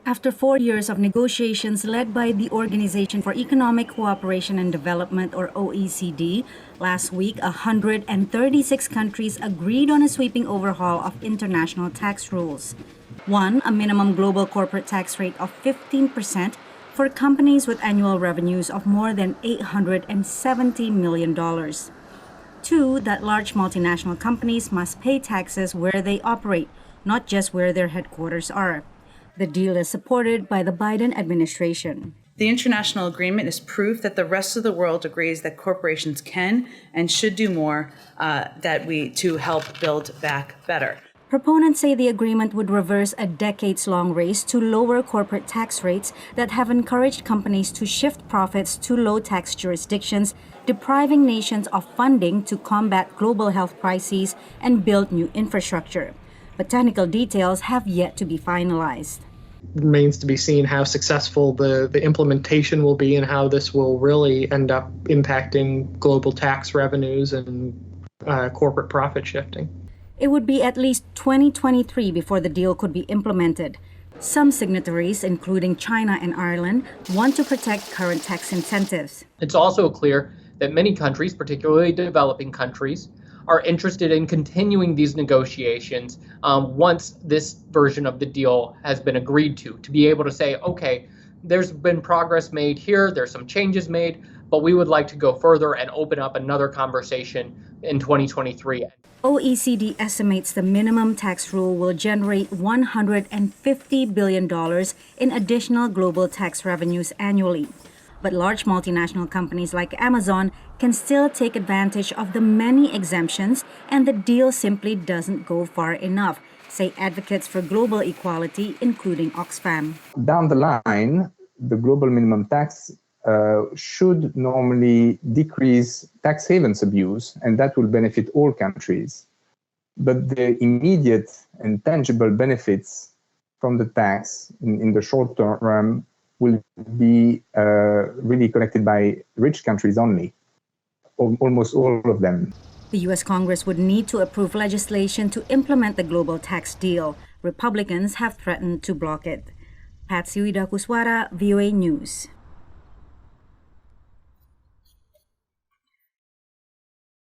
After 4 years of negotiations led by the Organization for Economic Cooperation and Development, or OECD, last week 136 countries agreed on a sweeping overhaul of international tax rules. One, a minimum global corporate tax rate of 15% for companies with annual revenues of more than $870 million. Two, that large multinational companies must pay taxes where they operate, not just where their headquarters are. The deal is supported by the Biden administration. The international agreement is proof that the rest of the world agrees that corporations can and should do more to help build back better. Proponents say the agreement would reverse a decades-long race to lower corporate tax rates that have encouraged companies to shift profits to low-tax jurisdictions, depriving nations of funding to combat global health crises and build new infrastructure. But technical details have yet to be finalized. It remains to be seen how successful the implementation will be and how this will really end up impacting global tax revenues and corporate profit shifting. It would be at least 2023 before the deal could be implemented. Some signatories, including China and Ireland, want to protect current tax incentives. It's also clear that many countries, particularly developing countries, are interested in continuing these negotiations once this version of the deal has been agreed to be able to say, okay, there's been progress made here, there's some changes made, but we would like to go further and open up another conversation in 2023. OECD estimates the minimum tax rule will generate $150 billion in additional global tax revenues annually. But large multinational companies like Amazon can still take advantage of the many exemptions, and the deal simply doesn't go far enough, say advocates for global equality, including Oxfam. Down the line, the global minimum tax should normally decrease tax havens abuse, and that will benefit all countries. But the immediate and tangible benefits from the tax in the short term will be really collected by rich countries only, almost all of them. The U.S. Congress would need to approve legislation to implement the global tax deal. Republicans have threatened to block it. Patsy Widakuswara, VOA News.